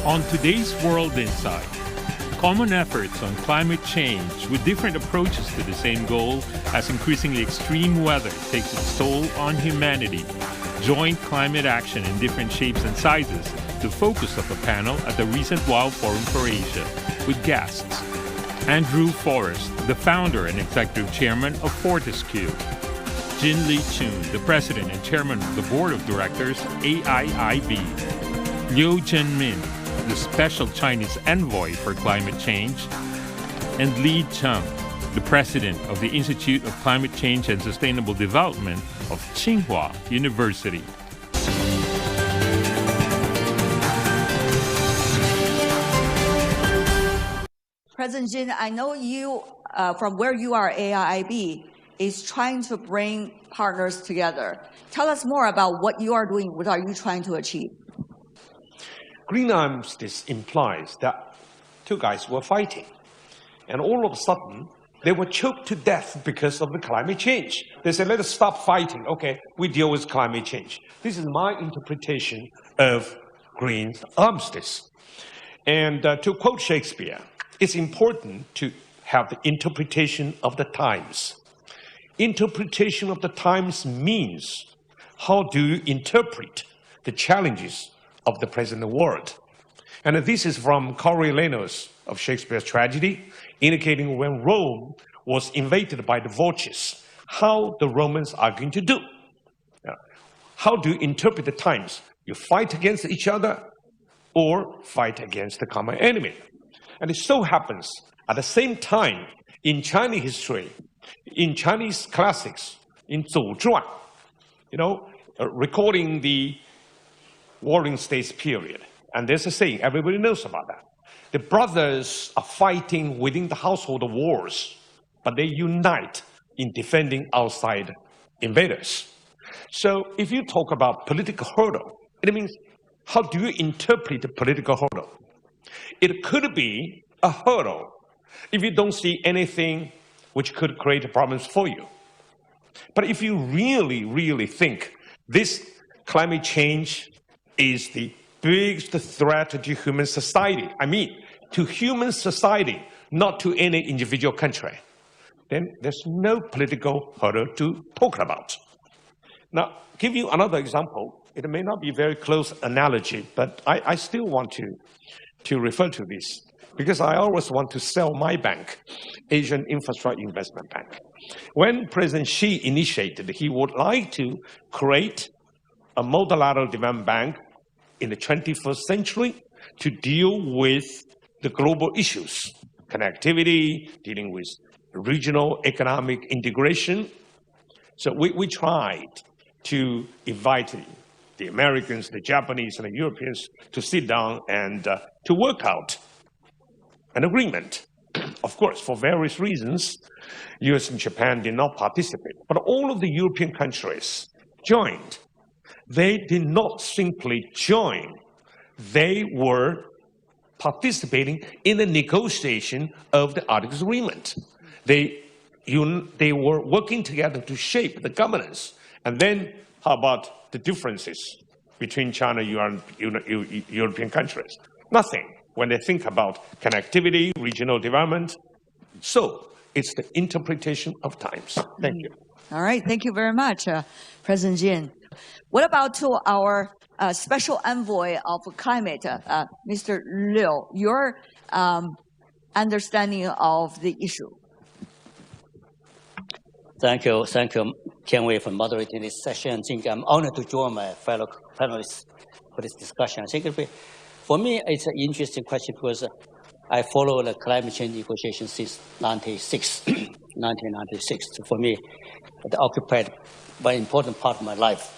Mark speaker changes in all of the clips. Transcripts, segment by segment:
Speaker 1: On today's World Insight, common efforts on climate change with different approaches to the same goal as increasingly extreme weather takes its toll on humanity. Joint climate action in different shapes and sizes, the focus of a panel at the recent Boao Forum for Asia, with guests. Andrew Forrest, the founder and executive chairman of Fortescue. Jin Liqun, the president and chairman of the board of directors, AIIB. Liu Zhenmin, the special Chinese Envoy for Climate Change, and Zheng, the president of the Institute of Climate Change and Sustainable Development of Tsinghua University.
Speaker 2: President Jin, I know you, from where you are, AIIB, is trying to bring partners together. Tell us more about what you are doing, what are you trying to achieve?
Speaker 3: Green armistice implies that two guys were fighting, and all of a sudden, they were choked to death because of the climate change. They said, let us stop fighting. Okay, we deal with climate change. This is my interpretation of green armistice. And to quote Shakespeare, it's important to have the interpretation of the times. Interpretation of the times means how do you interpret the challenges of the present world. And this is from Coriolanus of Shakespeare's tragedy, indicating when Rome was invaded by the vultures, how the Romans are going to do. How do you interpret the times? You fight against each other or fight against the common enemy. And it so happens, at the same time, in Chinese history, in Chinese classics, in Zhou Zhuan, recording the Warring States period. And there's a saying, everybody knows about that. The brothers are fighting within the household wars, but they unite in defending outside invaders. So if you talk about political hurdle, it means how do you interpret the political hurdle? It could be a hurdle if you don't see anything which could create problems for you. But if you really, really think this climate change is the biggest threat to human society, I mean, to human society, not to any individual country, then there's no political hurdle to talk about. Now, give you another example. It may not be a very close analogy, but I still want to refer to this, because I always want to sell my bank, Asian Infrastructure Investment Bank. When President Xi initiated, he would like to create a multilateral development bank in the 21st century to deal with the global issues, connectivity, dealing with regional economic integration. So we tried to invite the Americans, the Japanese, and the Europeans to sit down and to work out an agreement. Of course, for various reasons, US and Japan did not participate, but all of the European countries joined. They did not simply join, they were participating in the negotiation of the Articles Agreement. They were working together to shape the governance. And then how about the differences between China and European countries? Nothing when they think about connectivity, regional development. So it's the interpretation of times. Thank you.
Speaker 2: All right, thank you very much, President Jin. What about to our special envoy of climate, Mr. Liu, your understanding of the issue?
Speaker 4: Thank you, Ken Wei, for moderating this session. I think I'm honored to join my fellow panelists for this discussion. I think for me, it's an interesting question because I follow the climate change negotiations since 1996. So for me, it occupied a very important part of my life.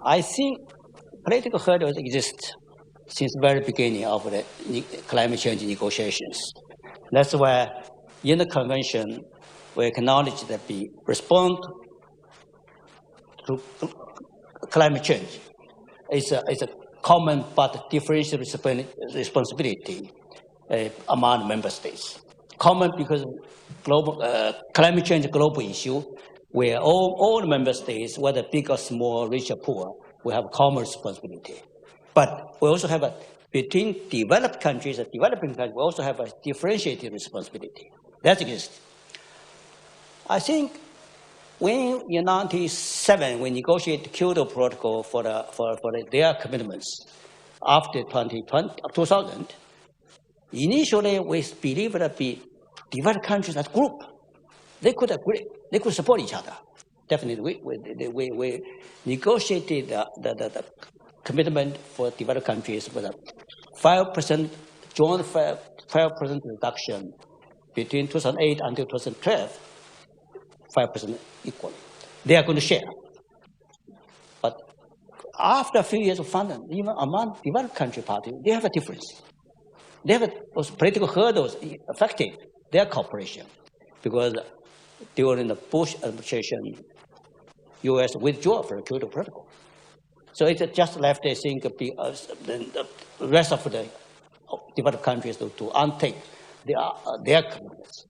Speaker 4: I think political hurdles exist since the very beginning of the climate change negotiations. That's why in the convention, we acknowledge that we respond to climate change is a common but differential responsibility. among member states. Common because global climate change global issue, where all the member states, whether big or small, rich or poor, we have common responsibility. But we also have between developed countries and developing countries, we also have a differentiated responsibility. That exists. I think when in 1997 we negotiated the Kyoto Protocol for their commitments after 2000, initially we believed that the developed countries as a group, they could agree, they could support each other. Definitely, we negotiated the commitment for developed countries with a 5% joint 5% reduction between 2008 until 2012. 5% equally. They are going to share. But after a few years of funding, even among developed country parties, they have a difference. They have those political hurdles affected their cooperation because during the Bush administration, U.S. withdrew from the Kyoto Protocol. So it just left, I think, the rest of the developed countries to untake their commitments.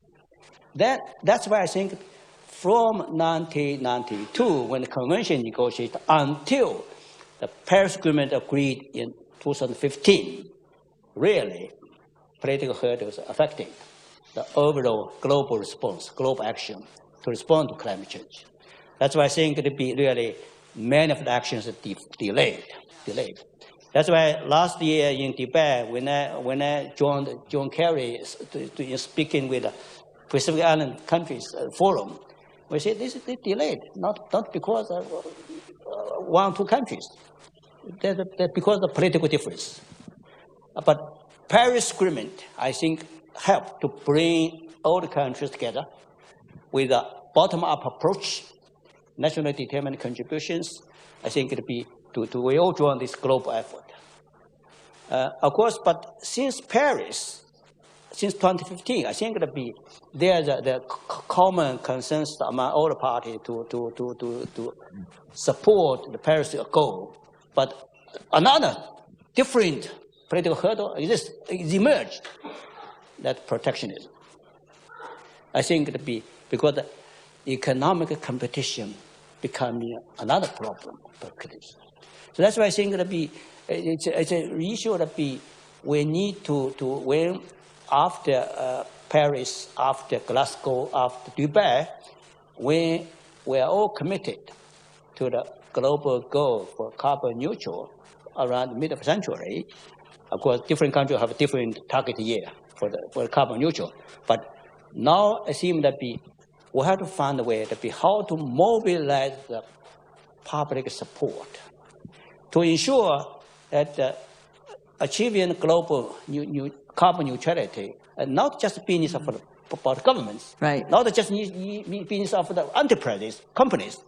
Speaker 4: That's why I think from 1992, when the convention negotiated, until the Paris Agreement agreed in 2015, really, political hurdles affecting the overall global response, global action to respond to climate change. That's why I think it be really many of the actions are delayed. That's why last year in Tibet, when I joined John Kerry in speaking with the Pacific Island countries forum, we said this is delayed, not because of one or two countries, that's because of the political difference. But Paris Agreement, I think, helped to bring all the countries together with a bottom-up approach, nationally determined contributions. I think it'll be we all join this global effort. Of course, but since Paris, since 2015, I think there's the common consensus among all the parties to support the Paris goal. But another different political hurdle is emerged, that protectionism. I think because the economic competition becoming another problem for critics. So that's why I think it's an issue that we need to when after Paris, after Glasgow, after Dubai, when we are all committed to the global goal for carbon neutral around the middle of the century. Of course, different countries have a different target year for carbon neutral. But now it seems that we have to find a way how to mobilize the public support to ensure that achieving global carbon neutrality, not just business about governments,
Speaker 2: right?
Speaker 4: Not just business of the enterprises, companies,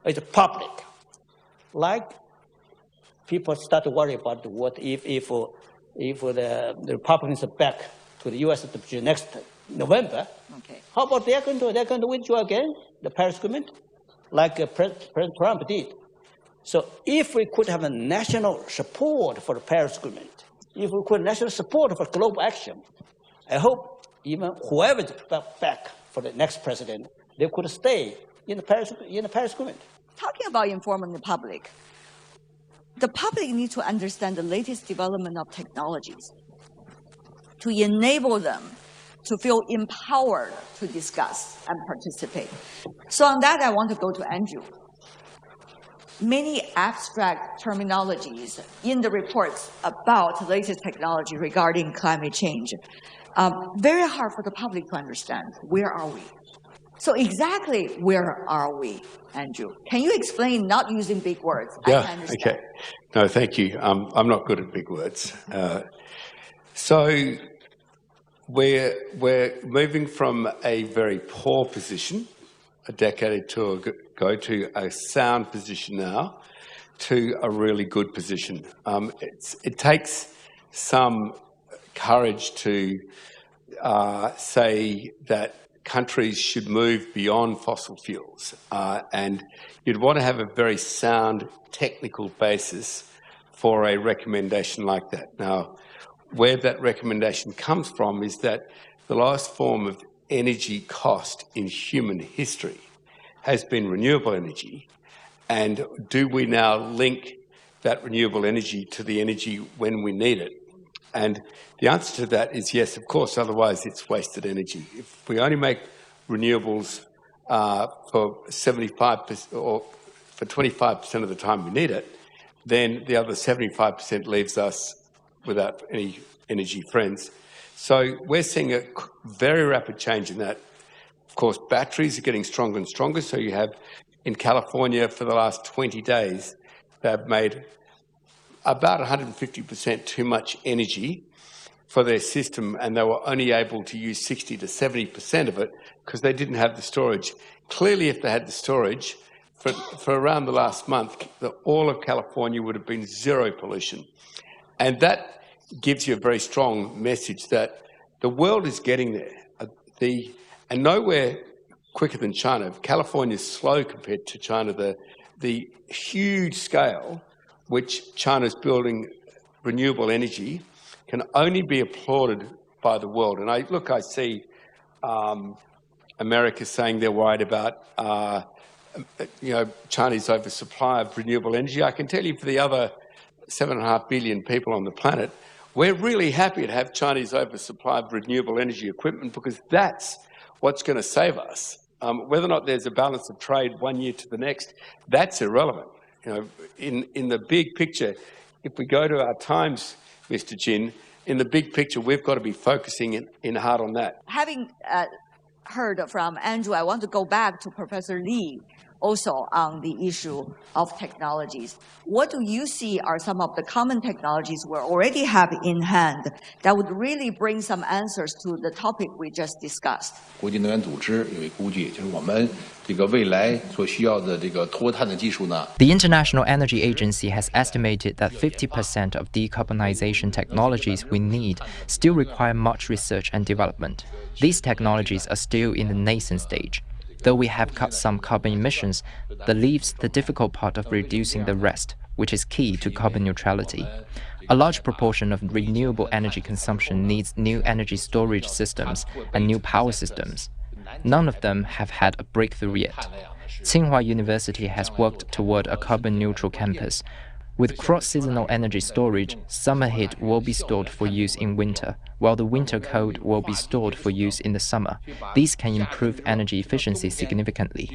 Speaker 4: it's public. Like people start to worry about what if the Republicans are back to the U.S. next November.
Speaker 2: Okay.
Speaker 4: How about they're going to withdraw again the Paris Agreement, like President Trump did. So if we could have a national support for the Paris Agreement, if we could have national support for global action, I hope even whoever is back for the next president, they could stay in the Paris Agreement.
Speaker 2: Talking about informing the public needs to understand the latest development of technologies to enable them to feel empowered to discuss and participate. So on that, I want to go to Andrew. Many abstract terminologies in the reports about the latest technology regarding climate change. Very hard for the public to understand. Where are we? So exactly where are we, Andrew? Can you explain, not using big words?
Speaker 5: Yeah, okay. No, thank you. I'm not good at big words. So we're moving from a very poor position a decade or two ago to a sound position now to a really good position. It takes some courage to say that countries should move beyond fossil fuels, and you'd want to have a very sound technical basis for a recommendation like that. Now, where that recommendation comes from is that the lowest form of energy cost in human history has been renewable energy. And do we now link that renewable energy to the energy when we need it? And the answer to that is yes, of course, otherwise it's wasted energy. If we only make renewables for 75% or for 25% of the time we need it, then the other 75% leaves us without any energy friends. So we're seeing a very rapid change in that. Of course, batteries are getting stronger and stronger. So you have in California for the last 20 days, they've made about 150% too much energy for their system, and they were only able to use 60 to 70% of it because they didn't have the storage. Clearly, if they had the storage, for around the last month, all of California would have been zero pollution. And that gives you a very strong message that the world is getting there. And nowhere quicker than China. California is slow compared to China. The huge scale which China's building renewable energy can only be applauded by the world. And I see America saying they're worried about Chinese oversupply of renewable energy. I can tell you for the other 7.5 billion people on the planet, we're really happy to have Chinese oversupply of renewable energy equipment because that's what's going to save us. Whether or not there's a balance of trade 1 year to the next, that's irrelevant. In the big picture, if we go to our times, Mr. Jin, in the big picture, we've got to be focusing in hard on that.
Speaker 2: Having heard from Andrew, I want to go back to Professor Li also on the issue of technologies. What do you see are some of the common technologies we already have in hand that would really bring some answers to the topic we just discussed?
Speaker 6: 国际能源组织有一个估计，就是我们这个未来所需要的这个脱碳的技术呢。
Speaker 7: The International Energy Agency has estimated that 50% of decarbonization technologies we need still require much research and development. These technologies are still in the nascent stage. Though we have cut some carbon emissions, that leaves the difficult part of reducing the rest, which is key to carbon neutrality. A large proportion of renewable energy consumption needs new energy storage systems and new power systems. None of them have had a breakthrough yet. Tsinghua University has worked toward a carbon-neutral campus. With cross-seasonal energy storage, summer heat will be stored for use in winter, while the winter cold will be stored for use in the summer. These can improve energy efficiency significantly.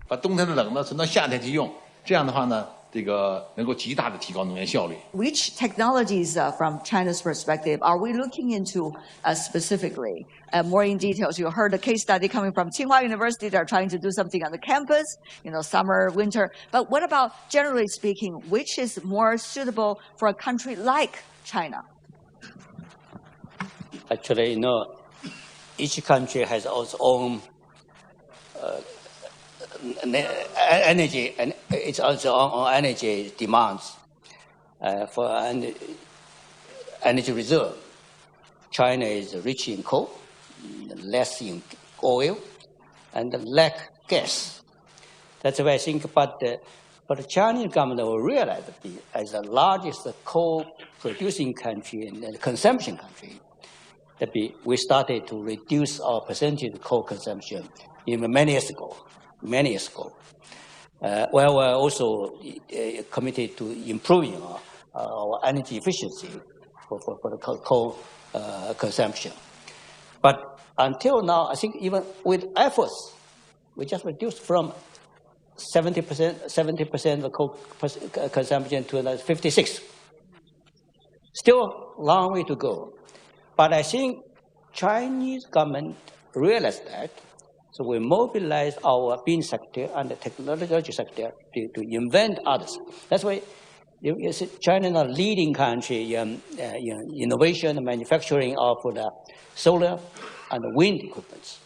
Speaker 6: 把冬天的冷呢存到夏天去用，这样的话呢，这个能够极大的提高能源效率。
Speaker 2: Which technologies, from China's perspective, are we looking into specifically? More in details, you heard a case study coming from Tsinghua University. They're trying to do something on the campus, summer, winter. But what about, generally speaking, which is more suitable for a country like China?
Speaker 4: Actually, each country has its own energy, and it's also on energy demands for energy reserve. China is rich in coal, less in oil, and lack gas. That's why I think, but the Chinese government will realize that as the largest coal-producing country and consumption country, that we started to reduce our percentage of coal consumption many years ago. Well, we're also committed to improving our energy efficiency for the coal consumption. But until now, I think even with efforts, we just reduced from 70% of coal consumption to 56%. Still a long way to go. But I think Chinese government realized that, so we mobilize our business sector and the technology sector to invent others. That's why you see China is a leading country in innovation and manufacturing of the solar and wind equipment.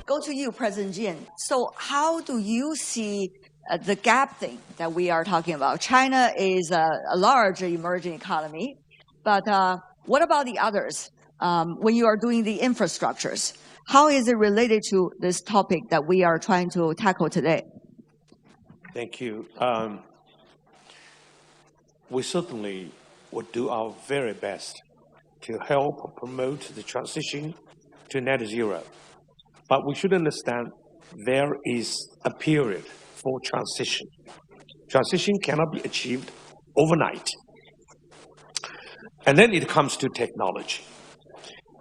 Speaker 2: Go to you, President Jin. So how do you see the gap thing that we are talking about? China is a large emerging economy. But what about the others? When you are doing the infrastructures, how is it related to this topic that we are trying to tackle today?
Speaker 3: Thank you. We certainly would do our very best to help promote the transition to net zero. But we should understand there is a period for transition. Transition cannot be achieved overnight. And then it comes to technology.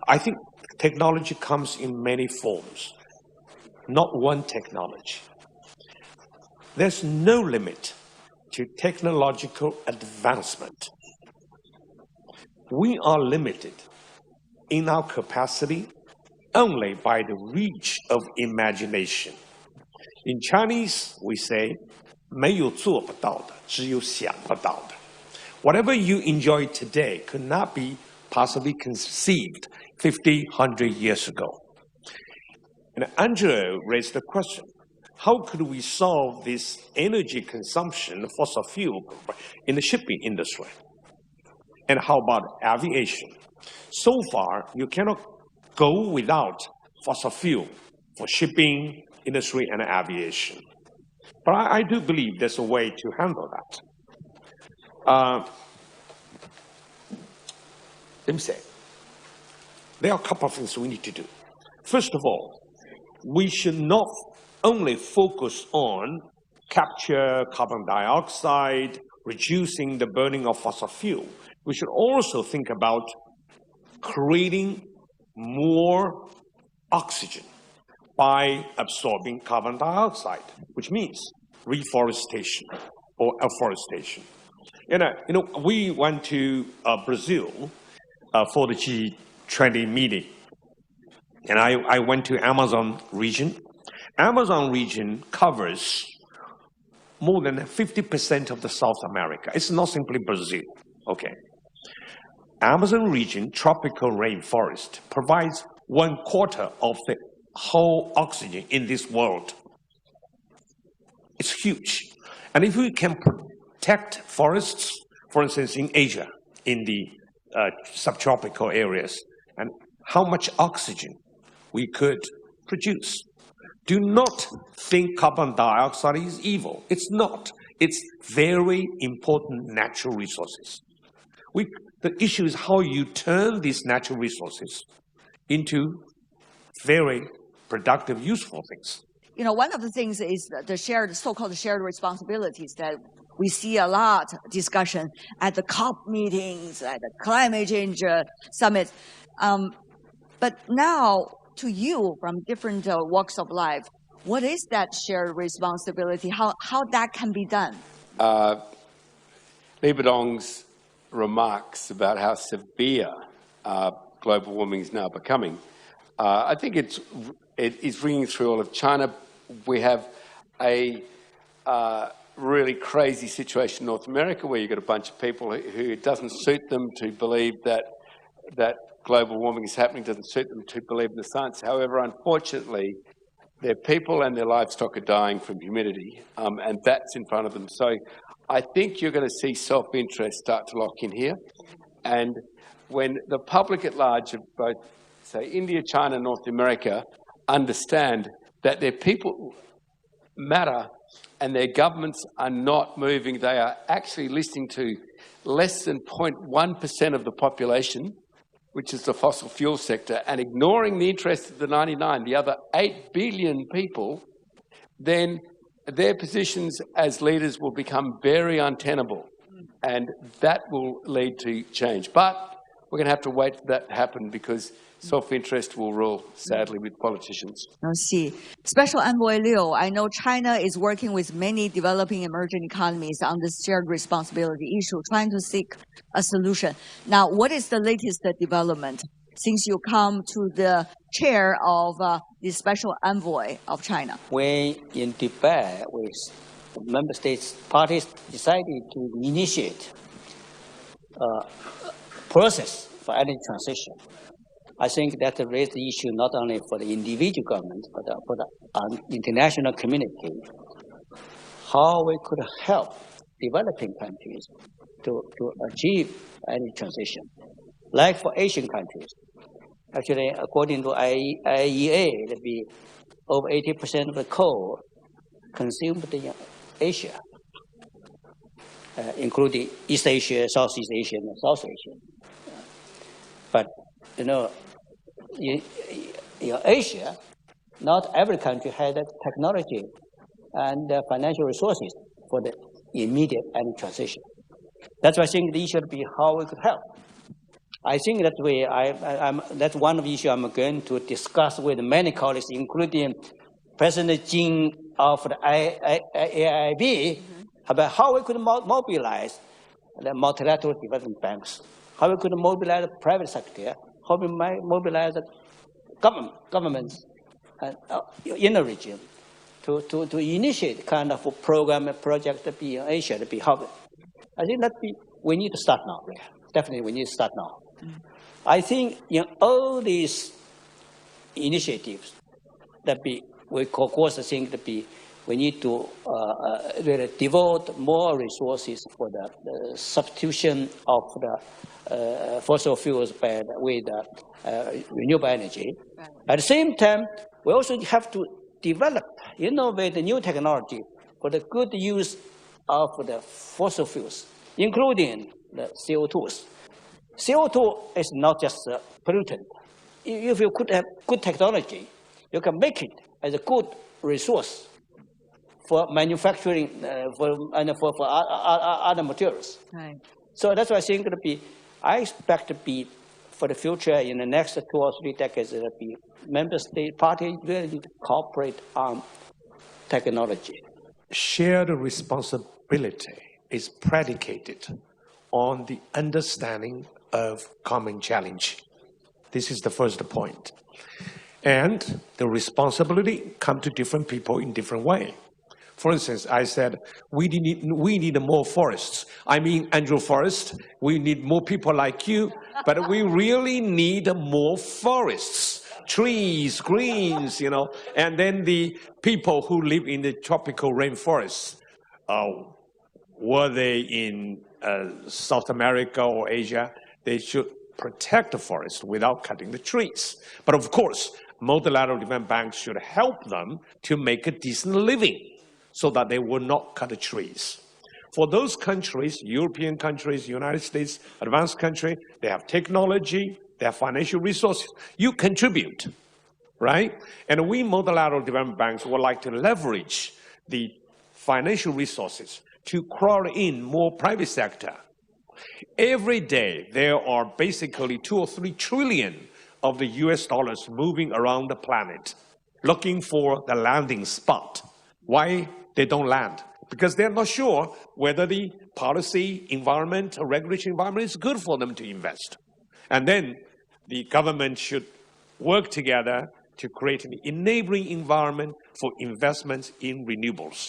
Speaker 3: I think technology comes in many forms, not one technology. There's no limit to technological advancement. We are limited in our capacity only by the reach of imagination. In Chinese, we say, 没有做不到的，只有想不到的. Whatever you enjoy today could not be possibly conceived 50, 100 years ago. And Andrew raised the question, how could we solve this energy consumption of fossil fuel in the shipping industry? And how about aviation? So far, you cannot go without fossil fuel for shipping, industry, and aviation. But I do believe there's a way to handle that. Let me say, there are a couple of things we need to do. First of all, we should not only focus on capture carbon dioxide, reducing the burning of fossil fuel. We should also think about creating more oxygen by absorbing carbon dioxide, which means reforestation or afforestation. We went to Brazil for the G20 meeting, and I went to Amazon region. Amazon region covers more than 50% of the South America. It's not simply Brazil, okay? Amazon region, tropical rainforest, provides 1/4 of the whole oxygen in this world. It's huge. And if we can protect forests, for instance, in Asia, in the subtropical areas, and how much oxygen we could produce. Do not think carbon dioxide is evil. It's not. It's very important natural resources. The issue is how you turn these natural resources into very productive, useful things.
Speaker 2: One of the things is the so-called shared responsibilities that we see a lot discussion at the COP meetings, at the climate change summits. But now, to you, from different walks of life, what is that shared responsibility? How that can be done?
Speaker 5: Li Bedong's remarks about how severe global warming is now becoming, I think it is ringing through all of China. We have a really crazy situation in North America where you've got a bunch of people who it doesn't suit them to believe that global warming is happening, doesn't suit them to believe in the science. However, unfortunately, their people and their livestock are dying from humidity, and that's in front of them. So I think you're going to see self-interest start to lock in here. And when the public at large of both, say, India, China, North America, understand that their people matter and their governments are not moving, they are actually listening to less than 0.1% of the population, which is the fossil fuel sector, and ignoring the interests of the 99, the other 8 billion people, then their positions as leaders will become very untenable, and that will lead to change. But we're going to have to wait for that to happen because self-interest will rule, sadly, with politicians.
Speaker 2: I see. Special Envoy Liu, I know China is working with many developing emerging economies on this shared responsibility issue, trying to seek a solution. Now, what is the latest development since you come to the chair of the Special Envoy of China?
Speaker 4: When in debate with the member states, parties decided to initiate a process for energy transition. I think that raised the issue not only for the individual government, but for the international community, how we could help developing countries to achieve energy transition. Like for Asian countries, actually, according to IAEA, it would be over 80% of the coal consumed in Asia, including East Asia, Southeast Asia, and South Asia. But, in Asia, not every country has the technology and financial resources for the immediate energy transition. That's why I think the issue would be how we could help. I think that way, that's one of the issues I'm going to discuss with many colleagues, including President Jin of the AIIB, about how we could mobilize the multilateral development banks, how we could mobilize the private sector, how we might mobilize the governments in the region to initiate kind of a program and project to be in Asia to be helped. I think that we need to start now. Definitely, we need to start now. I think in all these initiatives that we of course think that we need to really devote more resources for the substitution of the fossil fuels with renewable energy. Right. At the same time, we also have to develop, innovate new technology for the good use of the fossil fuels, including the CO2s. CO2 is not just a pollutant. If you could have good technology, you can make it as a good resource for manufacturing for other materials. Right. So that's why I think I expect to be for the future in the next 2 or 3 decades that the member state parties really need to cooperate on technology.
Speaker 3: Shared responsibility is predicated on the understanding of common challenge. This is the first point. And the responsibility comes to different people in different ways. For instance, I said, we need more forests. I mean, Andrew Forrest, we need more people like you, but we really need more forests, trees, greens, and then the people who live in the tropical rainforests, were they in South America or Asia, they should protect the forest without cutting the trees. But of course, multilateral development banks should help them to make a decent living so that they will not cut the trees. For those countries, European countries, United States, advanced countries, they have technology, they have financial resources. You contribute, right? And we multilateral development banks would like to leverage the financial resources to crowd in more private sector. Every day, there are basically 2 or 3 trillion of the US dollars moving around the planet, looking for the landing spot. Why they don't land? Because they're not sure whether the policy environment or regulatory environment is good for them to invest. And then the government should work together to create an enabling environment for investments in renewables.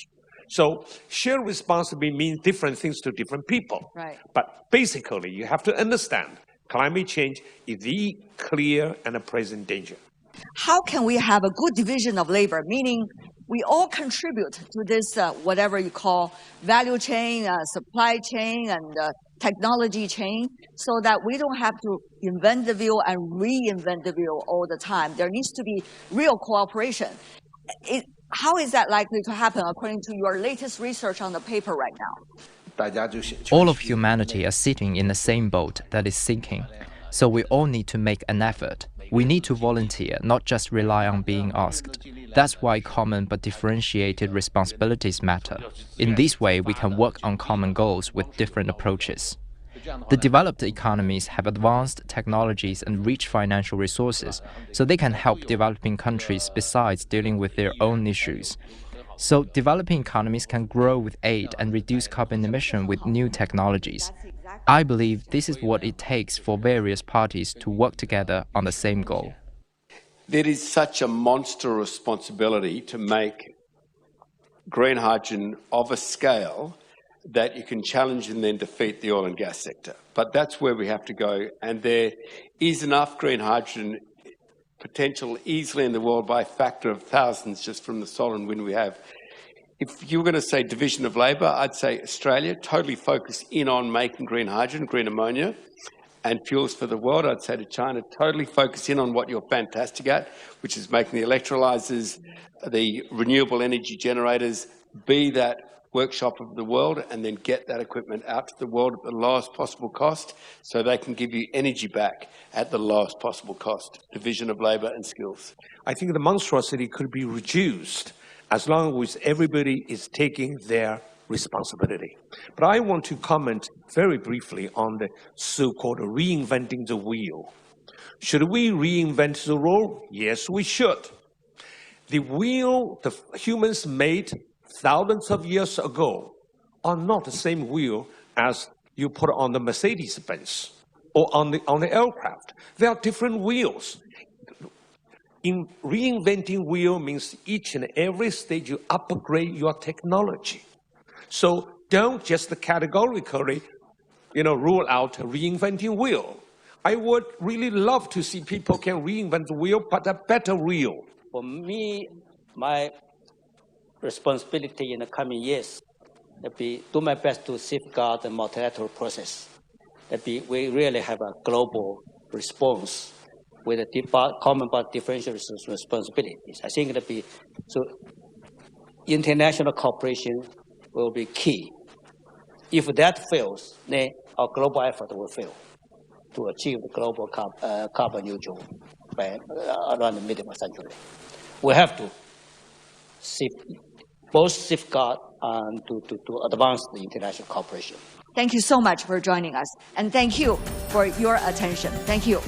Speaker 3: So shared responsibility means different things to different people. Right. But basically, you have to understand climate change is the clear and a present danger.
Speaker 2: How can we have a good division of labor, meaning we all contribute to this, whatever you call value chain, supply chain, and technology chain, so that we don't have to invent the wheel and reinvent the wheel all the time. There needs to be real cooperation. How is that likely to happen according to your latest research on the paper right now?
Speaker 7: All of humanity are sitting in the same boat that is sinking. So we all need to make an effort. We need to volunteer, not just rely on being asked. That's why common but differentiated responsibilities matter. In this way, we can work on common goals with different approaches. The developed economies have advanced technologies and rich financial resources, so they can help developing countries besides dealing with their own issues. So developing economies can grow with aid and reduce carbon emission with new technologies. I believe this is what it takes for various parties to work together on the same goal.
Speaker 5: There is such a monster responsibility to make green hydrogen of a scale that you can challenge and then defeat the oil and gas sector. But that's where we have to go. And there is enough green hydrogen potential easily in the world by a factor of thousands just from the solar and wind we have. if you were going to say division of labour, I'd say Australia totally focus in on making green hydrogen, green ammonia, and fuels for the world. I'd say to China, totally focus in on what you're fantastic at, which is making the electrolyzers, the renewable energy generators, be that workshop of the world, and then get that equipment out to the world at the lowest possible cost so they can give you energy back at the lowest possible cost. Division of labour and skills.
Speaker 3: I think the monstrosity could be reduced as long as everybody is taking their responsibility. But I want to comment very briefly on the so-called reinventing the wheel. Should we reinvent the wheel? Yes, we should. The wheel the humans made thousands of years ago are not the same wheel as you put on the Mercedes-Benz or on the aircraft. They are different wheels. In reinventing wheel means each and every stage you upgrade your technology. So don't just categorically, rule out reinventing wheel. I would really love to see people can reinvent the wheel, but a better wheel.
Speaker 4: For me, my responsibility in the coming years will be do my best to safeguard the multilateral process. We really have a global response with a common but differential responsibilities. I think international cooperation will be key. If that fails, then our global effort will fail to achieve the global carbon neutral by around the middle of the century. We have to both safeguard and to advance the international cooperation.
Speaker 2: Thank you so much for joining us, and thank you for your attention. Thank you.